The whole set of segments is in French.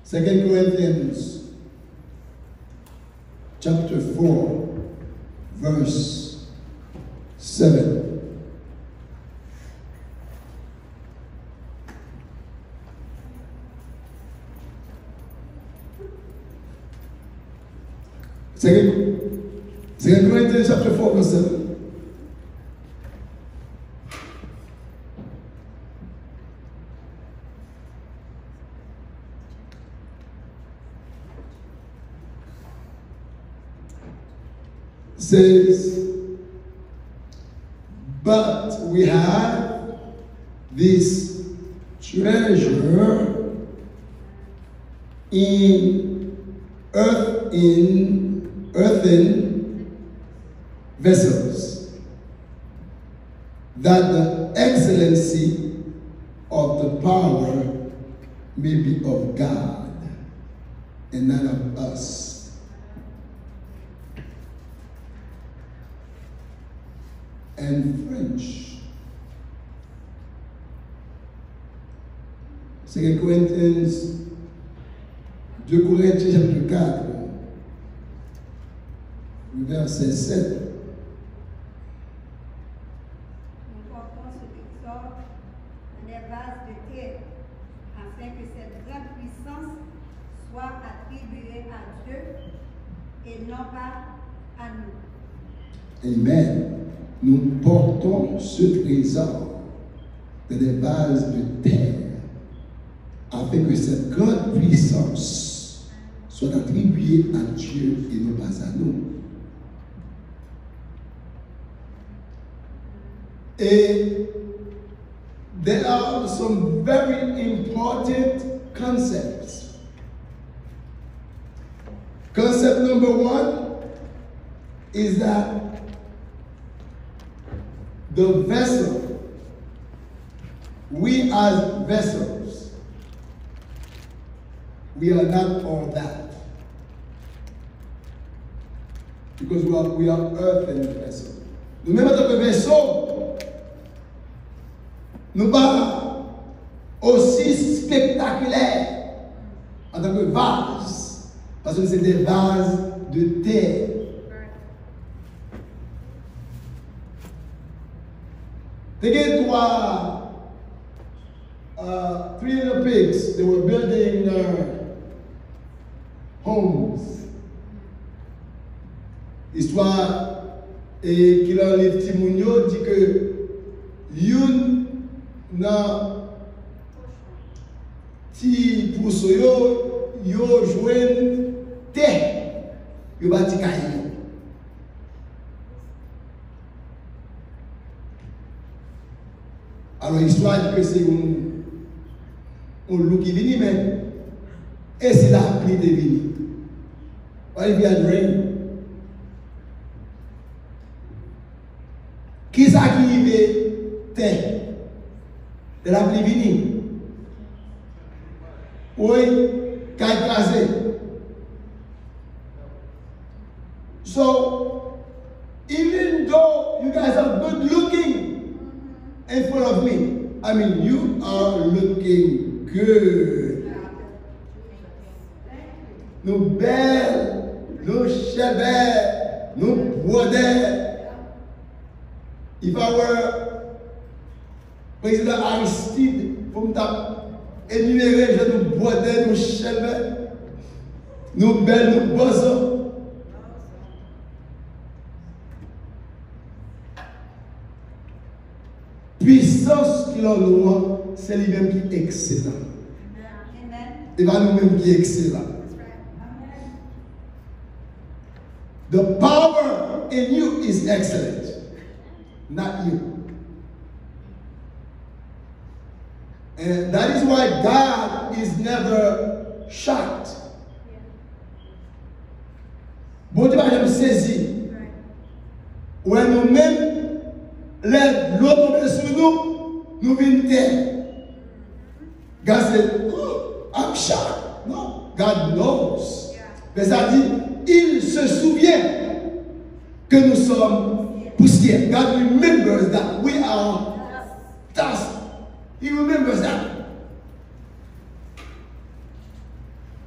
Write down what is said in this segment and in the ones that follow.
2 Corinthians chapter 4, verse 7. Second Corinthians chapter 4, verse 7. Says, but we have this treasure in earthen vessels, that the excellency of the power may be of God and not of us. And French. 2 Corinthians, 2 Corinthiens chapitre 4, verset 7. Nous portons ce exhort dans les vases de terre, afin que cette grande puissance soit attribuée à Dieu et non pas à nous. Amen. Nous portons ce trésor dans des vases de terre, afin que cette grande puissance soit attribuée à Dieu et non pas à nous. And there are some very important concepts. Concept number one is that the vessel, we as vessels, we are not all that. Because we are earthen vessels. Nous-mêmes, en tant que vaisseau, nous pas aussi spectaculaires en tant que vase, parce que c'est des vases de terre. They get three little pigs. They were building homes. Histoire et qui dans les petits mounions dit que youn nan ti pousso yo jouen terre yo bati kaye. Alors l'histoire dit que c'est un loup qui vient, mais et c'est la pluie de venir. Why if you had rain? Qui ça qui arrive terre? De la pluie venir. Oui, qui a écrasé. So, even though you guys are good looking in front of me, I mean, you are looking good. Nous belles, nous cheveux, nous brodés. If I were President Aristide, pour me énumérer, je nous brodés, nous cheveux, nous belles, nous bossons. Puissance qu'il en nous, c'est lui-même qui est excellent. Et pas nous-mêmes qui est excellent. The power in you is excellent, not you. And that is why God is never shocked. Bon Dieu va jamais saisir. Ouais, nous-mêmes, l'eau tombe sur nous, nous venons terre. God said, oh, I'm shocked. No, God knows. Mais ça dit, il se souvient que nous sommes poussière. God remembers that we are dust. He remembers that.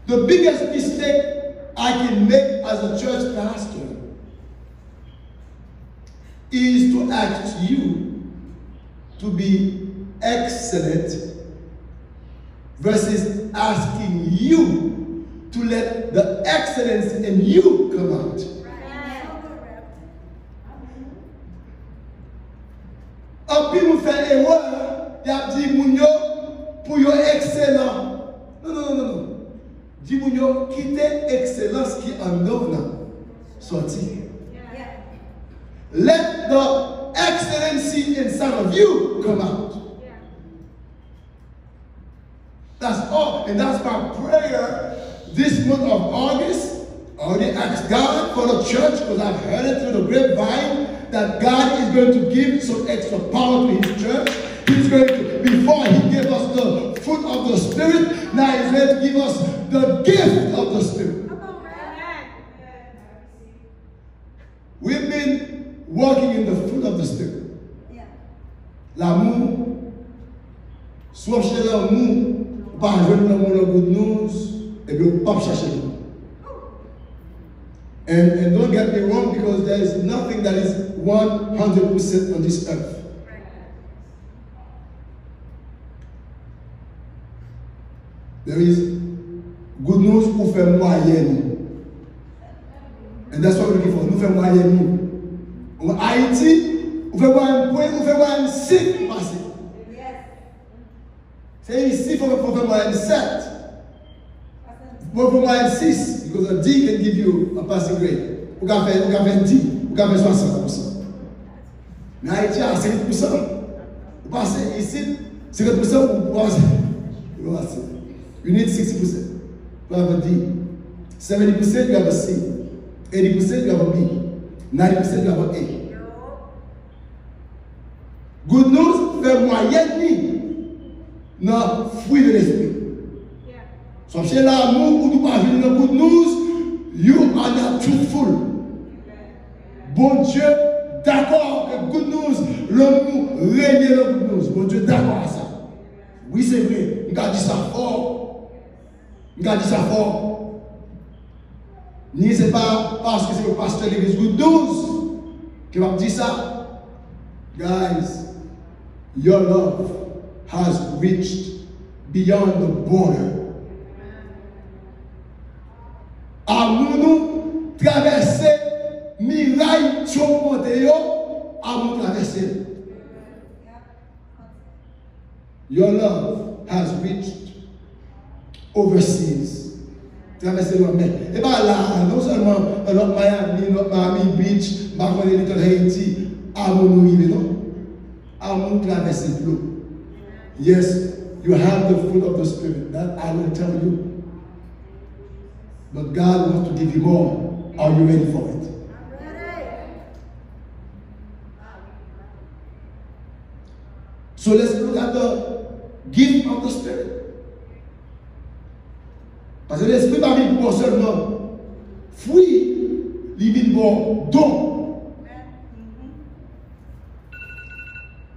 The biggest mistake I can make as a church pastor is to ask you to be excellent versus asking you to let the excellence in you come out. Un peu nous fait erreur, il a dit Mounio pour yo excellent. Non. Dis Mounio, quittez excellence qui en nous sorti. Let the excellency inside of you come out. That's all. And that's my prayer this month of August. I already asked God for the church because I've heard it through the grapevine that God is going to give some extra power to his church. He's going to, before he gave us the fruit of the Spirit, now he's going to give us the gift of the Spirit. We've been walking in the fruit of the Spirit. L'amour, soit chez l'amour, pas jeune l'amour, le good news, et bien pas chercher l'amour. And don't get me wrong, because there is nothing that is 100% on this earth. There is good news pour faire moyenne. And that's what we're looking for. Nous faisons moyenne. En Haïti, vous faites un point, vous faites un 6 passer. C'est ici, il faut faire moyenne 7. Vous faites moyenne 6. Because a D can give you a passing grade. Vous avez un D, vous avez 60%. Mais Haïti a 50%. Vous passez ici, 50%, vous passez. You need 60%. You have a D. 70% you have a C. 80% you have a B. 90% you have a A. Good news, fait moyenne non fruit de l'esprit. So chez l'amour ou tout pas venir dans good news, you are not truthful. Bon Dieu, d'accord avec good news, l'amour règne dans good news. Bon Dieu, d'accord à ça. Oui, c'est vrai. On a dit ça fort. Ni c'est pas parce que c'est le pasteur de l'église good news qui va me dire ça. Guys, your love has reached beyond the border. Amour nous traverser miraille chomonté yo, amour traverser. Your love has reached overseas. Traverser la mer. Et bien là, non seulement notre Miami, notre Miami Beach, notre Haïti, amour nous arrive, non? Amour traverser l'eau. Yes, you have the fruit of the Spirit. That I will tell you. But God wants to give you more. Are you ready for it? So let's look at the gift of the Spirit. Parce que l'Esprit va vivre pour seulement fruit, il vit pour don.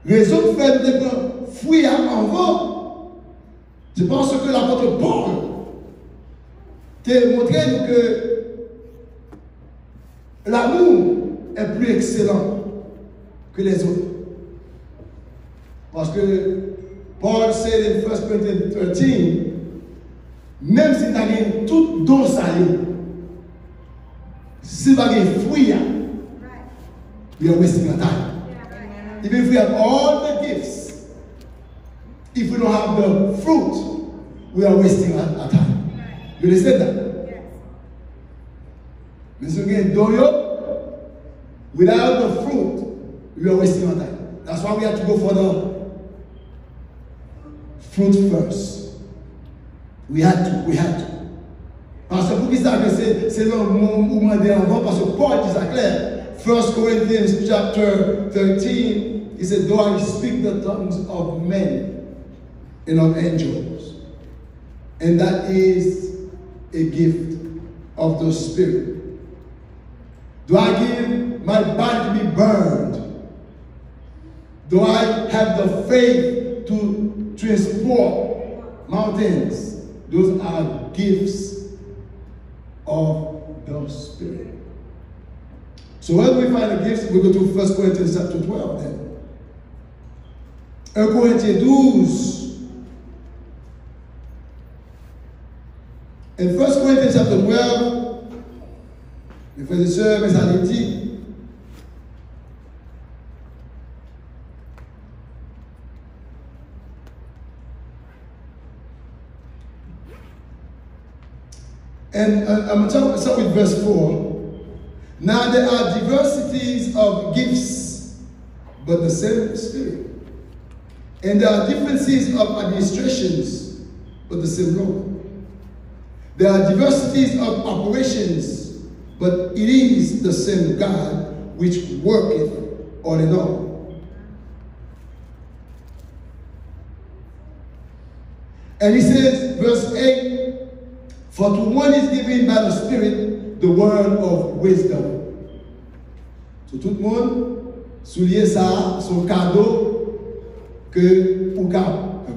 Raison de faire des fruits avant, c'est parce que l'apôtre Paul t'a montré que l'amour est plus excellent que les autres. Parce que Paul said in 1 Corinthians 13, même si tu as tout don ça, si tu as des fruits, you are wasting your time. Even if we have all the gifts, if we don't have the fruit, we are wasting our time. You understand that? Yes. Without the fruit, we are wasting our time. That's why we have to go for the fruit first. We had to. Parce que pour qui ça, c'est le moment d'avant, parce que Paul dit ça clair. 1 Corinthians chapter 13, he said, though I speak the tongues of men and of angels, and that is a gift of the Spirit. Do I give my body to be burned? Do I have the faith to transport mountains? Those are gifts of the Spirit. So when we find the gifts, we go to 1 Corinthians chapter 12 then. 1 Corinthiens 12. In 1 Corinthians chapter 12, les frères et sœurs, mes amis, and I'm going to start with verse 4. Now there are diversities of gifts, but the same Spirit. And there are differences of administrations, but the same Lord. There are diversities of operations, but it is the same God which worketh all in all. And he says, verse 8, for to one is given by the Spirit the word of wisdom. So tout le monde, soulier ça, son cadeau, que ou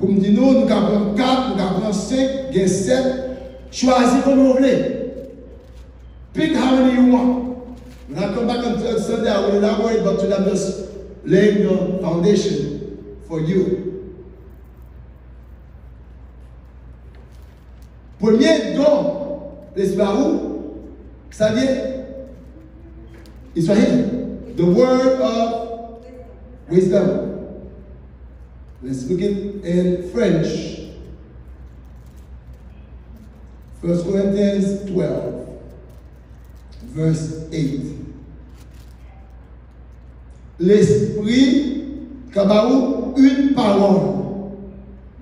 comme dit nous, nous avons 4, nous avons 5, 7, choisis comme vous voulez. Pick how many you want. When I come back on Sunday, I will elaborate, but today I'm just laying the foundation for you. Premier don, l'esprit où? Ça vient? Israël. The word of wisdom. Let's look it in French. 1 Corinthians 12, verse 8. L'esprit, Kabaou, une parole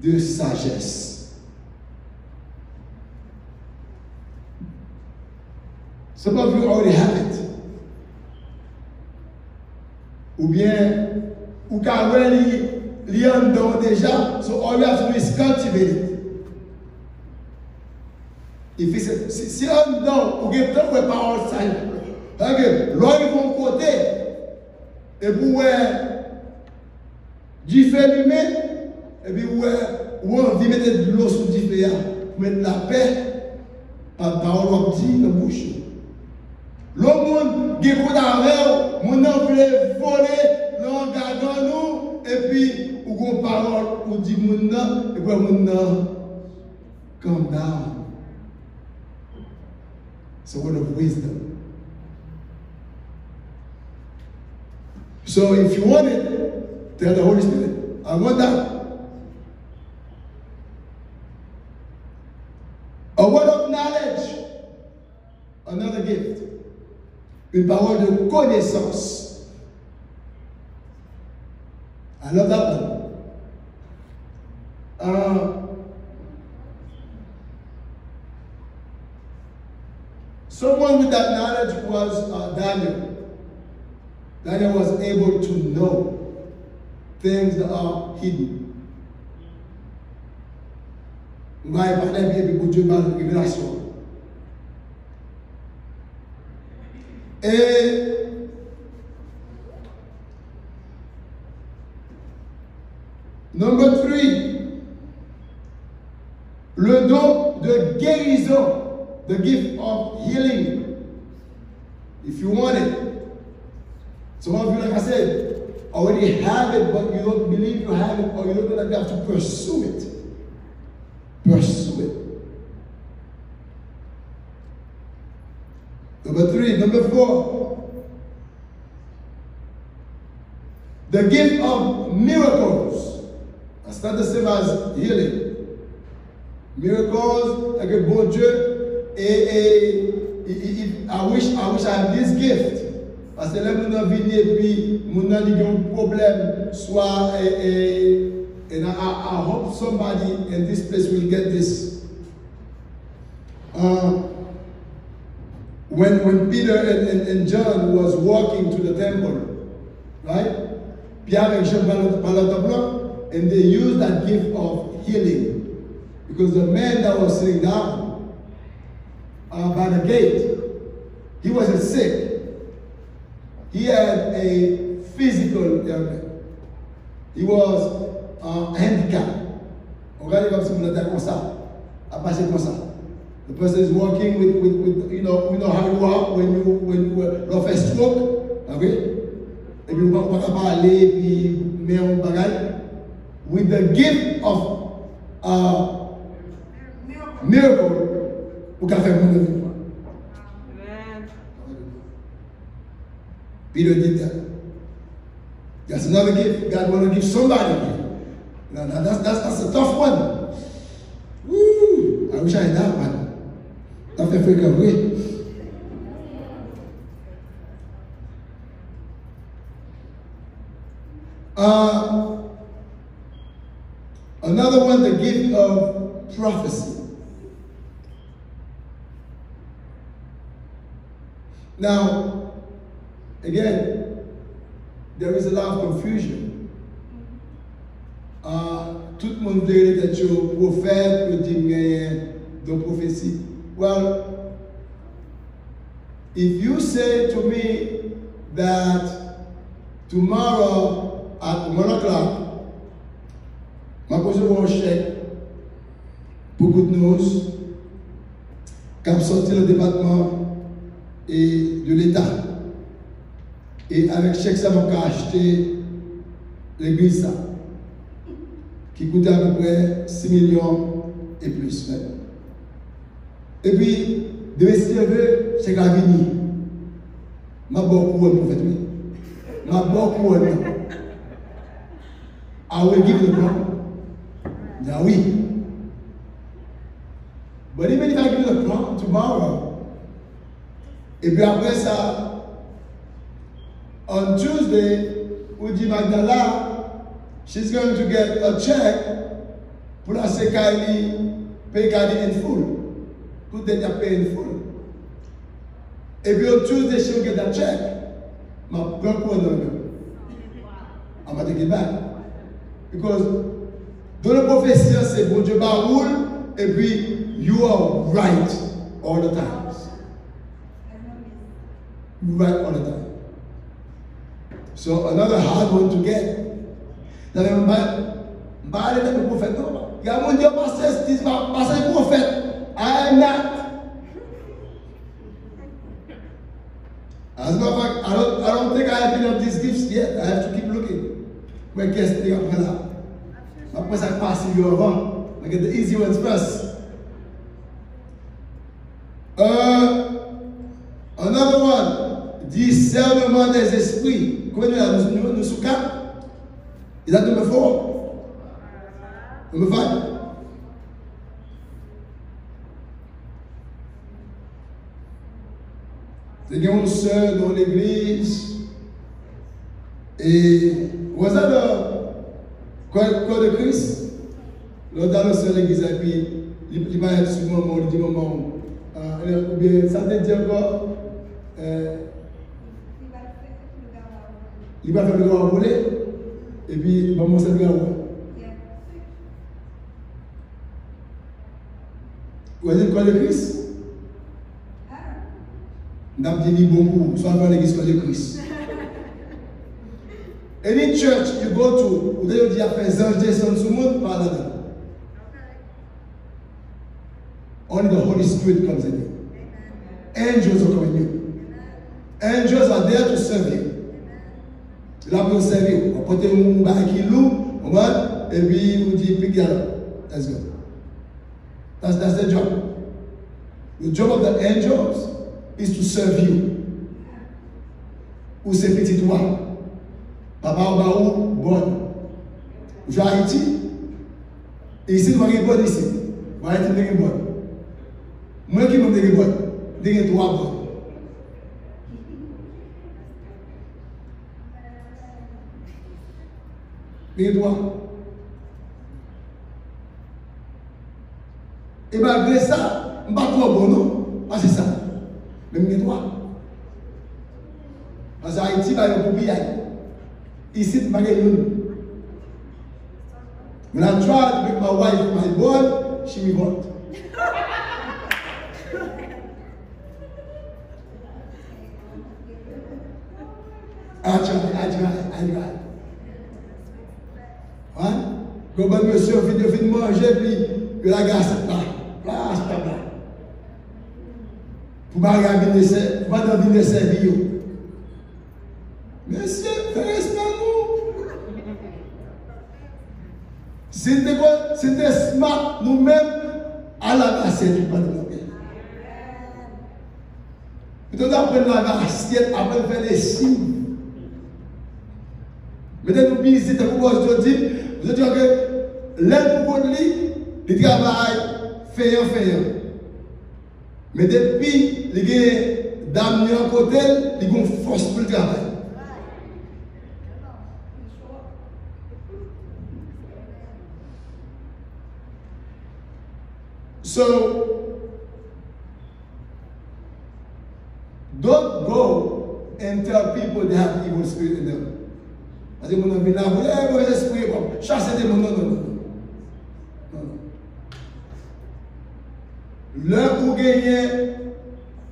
de sagesse. Some of you already have it. Ou bien, ou already lion don déjà, so all you have to do is cultivate it. If it's si un don, ou bien tant que parole ça, ok, l'on est bon côté, et vous du fait humain, et puis vous envie mettre de l'eau sur du fait, mettre la paix, par parole dit dans la bouche. Le monde qui est d'arrêt, mon homme voulait voler, l'on garde nous, et puis, ou qu'on parole, ou dit mon nom, et puis mon nom, calm down. It's a word of wisdom. So if you want it, tell the Holy Spirit, I want that. A word of knowledge, another gift. Une parole de connaissance. I love that one. Someone with that knowledge was Daniel. Daniel was able to know things that are hidden. Mais par la Bible, pour Dieu m'a révélation. Et number 3, le don de guérison, the gift of healing. If you want it, some of you, like I said, already have it, but you don't believe you have it, or you don't know that you have to pursue it. Pursue it. Number 3, number 4, the gift of miracles. That's not the same as healing. Miracles, like a bon Dieu, I wish I had this gift. Parce que là, mon vie et puis mon a un problème, soit and I hope somebody in this place will get this. When Peter and John was walking to the temple, right? Pierre and Jean par le tableau, and they used that gift of healing. Because the man that was sitting down by the gate, he wasn't sick. He had a physical ailment. He was handicapped. Regardez comme si vous l'êtes comme ça. à passer comme ça. The person is working with you know how you are when you fait stroke, ok? Et puis vous ne pouvez pas parler et puis mais on bagaille. With the gift of miracle, vous pouvez faire mon vie. Peter did that. That's another gift. God want to give somebody. Now that's a tough one. Woo! I wish I had that one. That fait recovery. Another one, the gift of prophecy. Now, again, there is a lot of confusion. Tout le monde dit que tu es prophète, que tu es de prophétie. Well, if you say to me that tomorrow at 1 o'clock, je vais poser un chèque pour Good News, qui a sorti le département et de l'État. Et avec chèque, ça m'a acheté l'église, qui coûtait à peu près 6 millions et plus. Et puis, de m'estimer, c'est qu'à venir. Je suis beaucoup en fait. Je suis beaucoup en. I will give the promise. Yeah, oui. But even if I give the promise tomorrow, et puis après ça, on Tuesday, Uji Magdala, she's going to get a check pour la Kylie pay Kylie in full. Put that pay in full. If on Tuesday she'll get that check, my brother, I'm going to take it back. Because dans le prophétie, c'est bon Dieu baroule, et puis you are right all the time. You right all the time. So another hard one to get. Vous avez parlé de prophète, non? Il y a mon Dieu pasteur, dit pasteur prophète. I am not. As a matter of fact, I don't think I have been of these gifts yet. I have to keep looking. Mais qu'est-ce que après là? Après ça passe you avant. I get the easy ones first. Another one. Discernement des esprits. Combien nous sommes quatre? Is that number 4? Number 5? C'est qu'il y a une sœur dans l'église et vous avez le corps de Christ. L'autre dans le seul l'église et puis il va être sur le moment, il dit moment. Ou bien ça te dit encore. Il va faire le gars à rouler et puis il va monter le gars à rouler. Vous avez le corps de Christ? Nous avons dit bon pour soit dans l'église de Christ. Any church you go to, vous devez dire faire Jean Jason sur le monde, pas là-dedans. Only the Holy Spirit comes in you. Angels are coming in you. Angels are there to serve you. Là pour servir, on porte un bac qui loue, et puis on dit pick it up. Let's go. That's the job. The job of the angels is to serve you. Ou c'est petit toi. Papa ou où bonne. Je vais à Haïti. Et ici, nous avons bonne ici. Moi, Haïti, nous avons bonne. Moi qui m'ai bonne. Nous avons 3 bonnes. Nous avons 3. Et malgré ça, je ne suis pas trop bon, non? Parce que c'est ça. Mais je suis droit. Parce qu'Haïti, il y a un coupillage. Ici, il n'y a pas de monde. When I try to make my wife my boy, she revolt. I try. Hein? Quand monsieur finit de manger, puis la gasse, là, pour pas venir servir. Monsieur, fais nous. C'était smart nous-mêmes à la assiette. Nous apprenons la assiette après faire des signes. Maintenant, nous visitons pour vous dire que l'aide pour lui, il travaille, fait. Mais depuis, il y a d'amener à côté, il y a une force pour le travail. So, don't go and tell people they have evil spirit in them. Parce que mon ami là, mauvais esprit, chasser des mondes, non. L'heure où gagner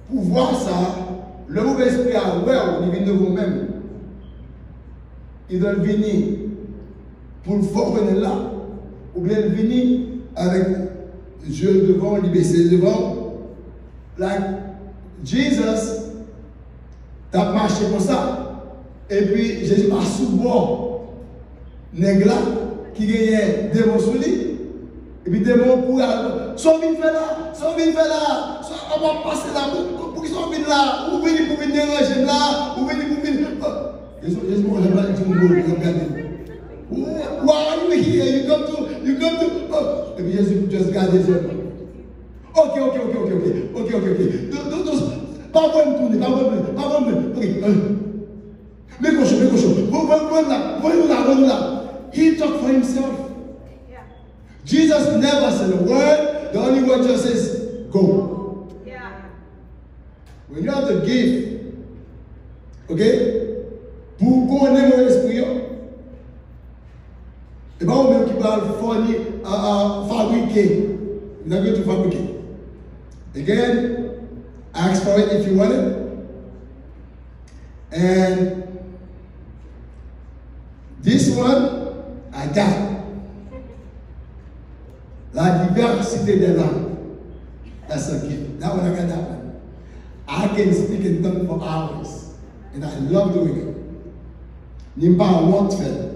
pouvoir ça, le mauvais esprit a ouais, il vient de vous-même. Il doit venir pour le former là, ou bien venir avec Dieu devant, libérer devant. Like Jesus, t'as marché comme ça. Et puis Jésus a souvent nègre là qui gagnait des démons sur lui. Et puis des démons pour sont venus faire là, on va passer là, pour qu'ils soient venus là, ou venir pour venir déranger là, ou venir pour venir. Jésus m'a dit, why are you here? You come to. Et puis Jésus just garde les yeux. Ok. Pas vraiment tourner, pas vraiment. Ok. Mais cochon. Voyons là. He talked for himself. Yeah. Jesus never said a word. The only word just says, go. Yeah. When you have the gift, okay, pour connaître mon esprit, et bien, on qui va fournir à fabriquer. Vous avez tout fabriquer. Again, ask for it if you want it. And this one, I got. La diversité des langues. That's a gift. That one, I got that one. I can speak in tongues for hours. And I love doing it. Nimba won't fail.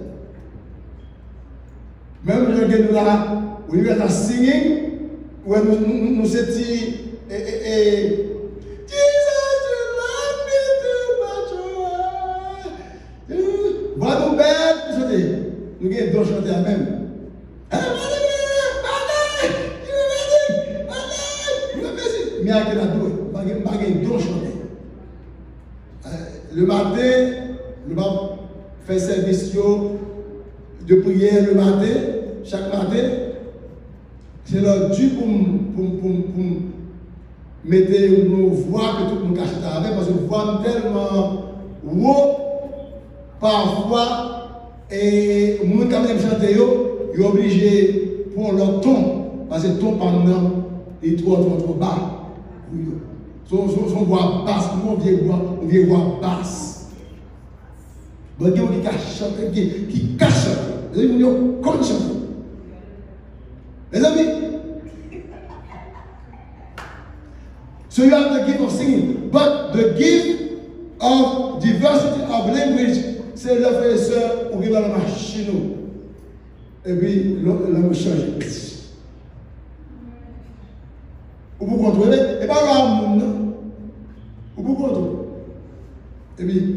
Même le gars là, when we are singing, when nous étions Jesus, you love me too much. Va nous belle, nous avons chanter la même. Mais à quel endroit, le matin, nous allons faire service de prière le matin, chaque matin. C'est leur dû pour mettre nos voix que tout le monde cache avec, parce que nous voix tellement haut, parfois, et nous quand même chanter, ils sont obligés pour leur ton, parce que le ton pendant est trop bas. Son voix basse, on vient voix basse. Mais il y a qui cache, qui cache, les gens qui chantent. Les amis, so you have the gift of singing, but the gift of diversity of language, c'est le frère et soeur où il va la machine et puis l'homme change. Ou vous contrôlez, et pas là, ou vous contrôlez. Et puis,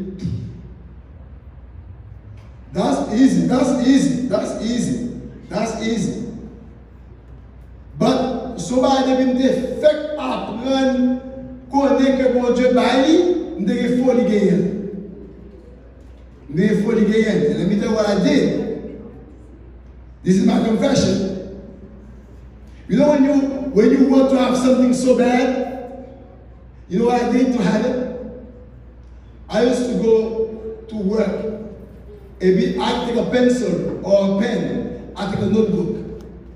that's easy. But somebody been fait apprendre connaître que mon Dieu baille, nous devons folie gagner. Let me tell you what I did. This is my confession. You know when you want to have something so bad, you know what I did to have it? I used to go to work. Maybe I take a pencil or a pen, I take a notebook,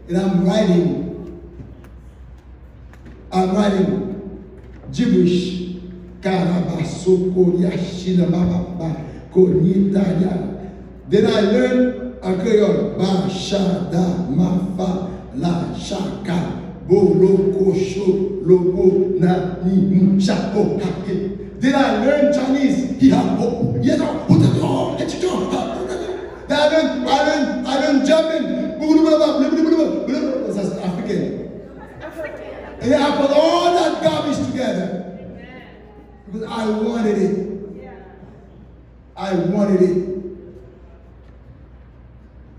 and I'm writing gibberish. Karabasoko yashina mababa konitaya. Then I learned a Creole. Ba shada mafa la shaka Bolo, Kosho, Logo, Na, Ni, Mu, Shako, Hake. Then I learned Chinese. He had hope. Yes, I put it on. I learned German. That's African. And I put all that garbage together. Because I wanted it. I wanted it.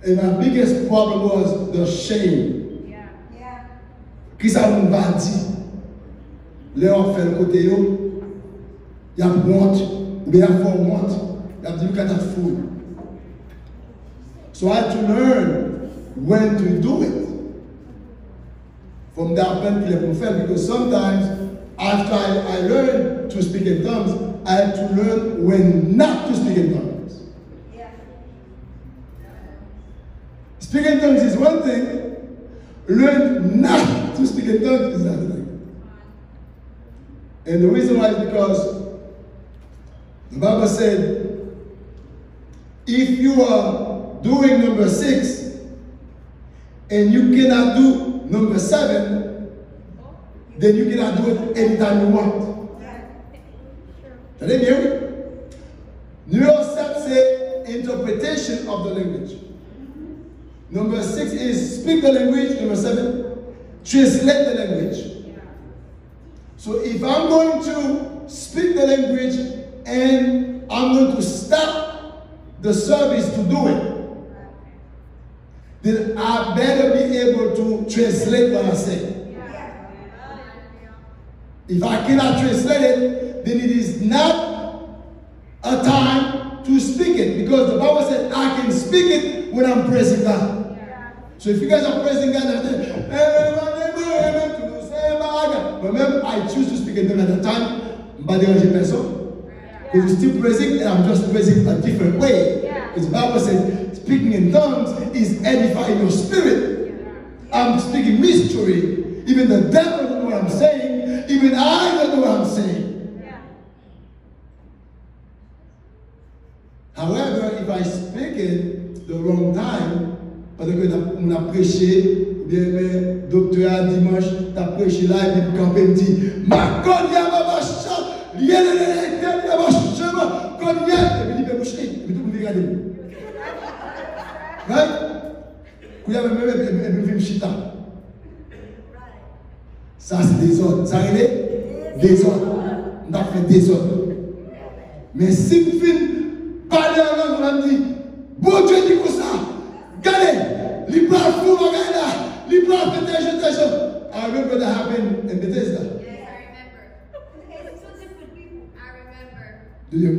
And my biggest problem was the shame. Qui ça nous va dire? Là, on fait le côté, il y a honte, ou bien il y a honte. Il y a dit, look at that food. So I had to learn when to do it. From that point, because sometimes after I learned to speak in tongues, I had to learn when not to speak in tongues. Speaking in tongues is one thing. Learn not to speak in tongues is another thing. And the reason why is because the Bible said, if you are doing number 6 and you cannot do number 7, then you cannot do it anytime you want. Allez bien? Numéro 7, c'est interpretation of the language. Number 6 is speak the language. Number 7, translate the language. So if I'm going to speak the language and I'm going to stop the service to do it, then I better be able to translate what I say. If I cannot translate it, then it is not a time to speak it, because the Bible said I can speak it when I'm praising God. So if you guys are praising God, remember, I choose to speak in them at the time, but there is a person who is still praising, and I'm just praising a different way. Because the Bible says speaking in tongues is edifying your spirit. I'm speaking mystery. Even the devil doesn't know what I'm saying. Even I don't know what I'm saying. However, if I speak it the wrong time, parce que on a prêché, ou bien le docteur dimanche, tu as prêché là, et puis quand il dit, ma cognée, ma chante, il y a ma chante, cognée, et puis il peut boucher, et puis tout le monde regarde. Right? Quand il y a même film chita. Ça, c'est des ordres. Ça, il est des ordres. On a fait des ordres. Mais si vous faites parler en langue, on a dit, bon Dieu dit comme ça. Regardez, les bras fous, regardez là, les bras peut-être. I remember that happened in Bethesda. Yes, I remember. It's two different people. I remember. Do you?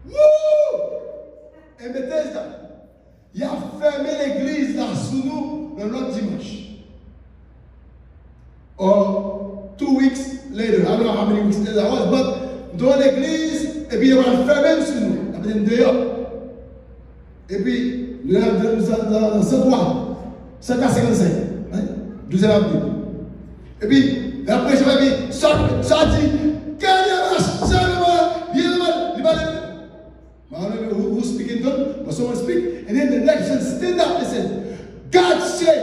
Woo! In Bethesda, il a fermé l'église là sous nous le l'autre dimanche. Or 2 weeks later, I don't know how many weeks later that was, but dans l'église, et puis il a fermé sous nous, il a été dehors. Et puis, nous avons 155, 12e avril. Et puis, après, je vais dire, ça dit, who speak in tongue? But someone speak, and then the next one stand up and said, God said,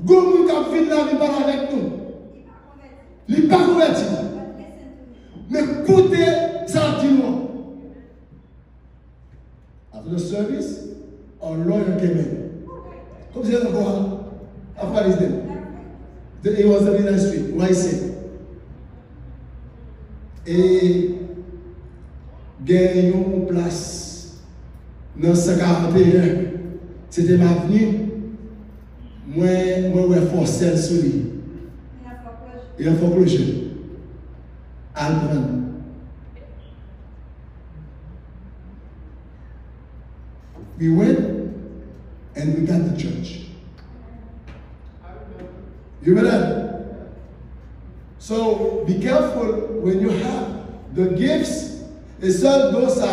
go moun kap vin la vi parle avec nous. Li pas converti. Mais écoutez, ça dit moi. After the service, our lawyer came in. Come see encore. After his name. It was in the street, where I say. Et gagnons une place dans 141. C'était ma venue. Moi, forcé sur lui. Il a foreclosure. Alban. We went and we got the church. You remember that? So be careful when you have the gifts. Et ça, dans ça,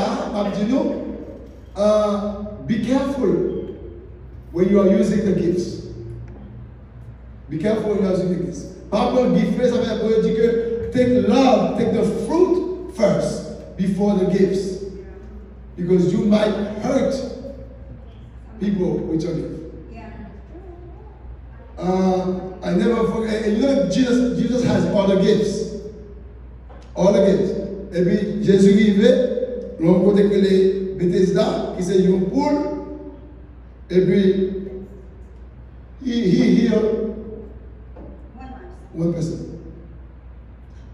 be careful when you are using the gifts. Be careful when you are using the gifts. Par contre, gift first, ça veut dire que take love, take the fruit first before the gifts. Because you might hurt people with your gift. I never forget. And you know, Jesus has all the gifts. All the gifts. Et puis, Jésus arrivait, l'on côté que les Bethesda, qui c'est une poule, et puis, he healed one person.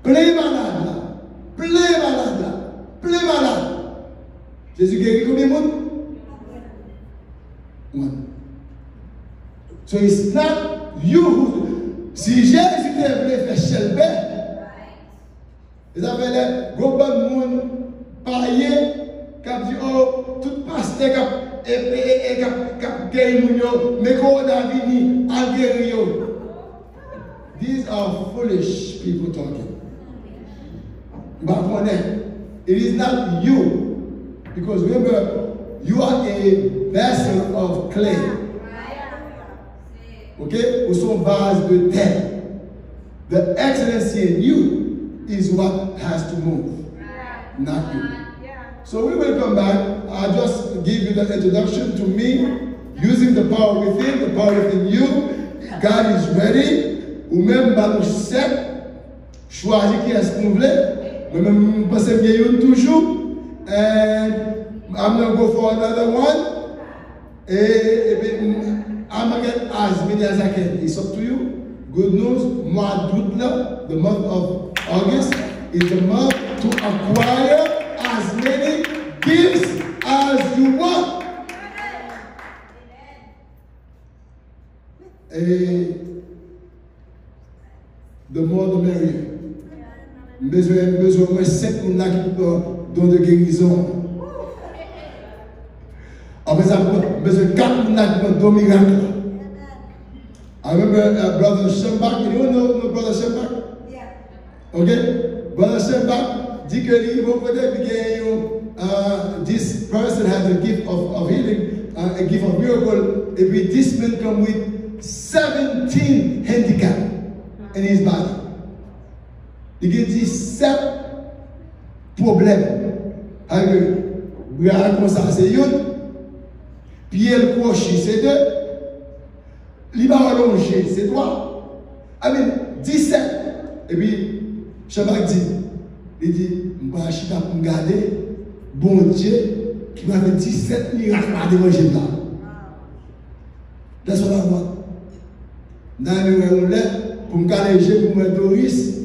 Plein malade là. Plein malade là. Plein malade. Jésus guérit combien de monde? One. So it's not you who. Si Jésus te voulait faire chelbe, ils avaient les gros bon monde païen qui a dit oh, tout pasteur qui a guéri moun yo, mais qu'on a vini à guérir yo. These are foolish people talking. But it is not you, because remember, you are a vessel of clay. Okay? Ou son vase de terre. The excellency in you is what has to move, not you. So we will come back. I'll just give you the introduction to me, using the power within, the power within you. God is ready. Ou même dans le set, choisir qui est-ce qu'on voulait. Moi-même, je pense que je toujours. And I'm going to go for another one. I'm going to get as many as I can. It's up to you. Good news, mois d'août, the month of August, is the month to acquire as many gifts as you want. The more the merrier. Besoin de 7 moun qui don de guérison. Besoin de 4 moun qui don miracle. I remember Brother Shembach. You know Brother Shembach? Yeah. Okay? Brother Shembach dit que this person has a gift of healing, a gift of miracle, and with this man come with 17 handicaps in his body. Il y a 17 problèmes. Regarde comme ça, c'est une. Pierre crochet, c'est 2. Libre allongé, c'est 3. I mean, 17. Et puis, Shabbat dit, il dit, je vais regarder, bon Dieu, qui m'a fait 17 miracles à manger là. That's what I want. Dans le pour me caler, pour me Doris,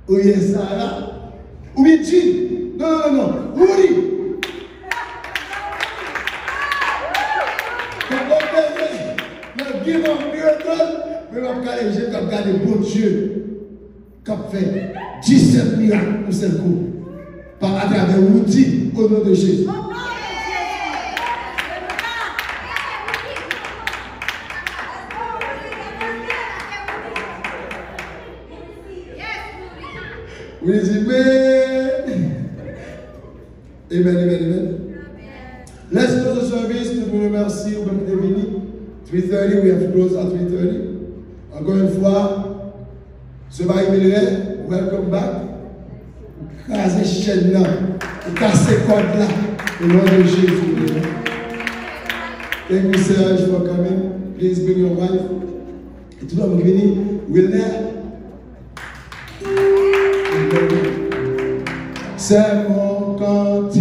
ou bien Sarah, ou bien Jean. Non. Woody. Le give of miracle, mais je vais caler, je vais regarder bon Dieu, qui a fait 17 miracles pour ce coup. Par à travers Woody, au nom de Jésus. We Amen. Let's close the service. Nous remercions au peuple de Vini. 3:30, we have to close at 3:30. Encore une fois, ce va y welcome back. Casser chaîne là, casser code là, au nom de Jésus. Thank you, Serge, for coming. Please bring your wife. Et tout le monde Vini, Wilner. C'est mon cantique.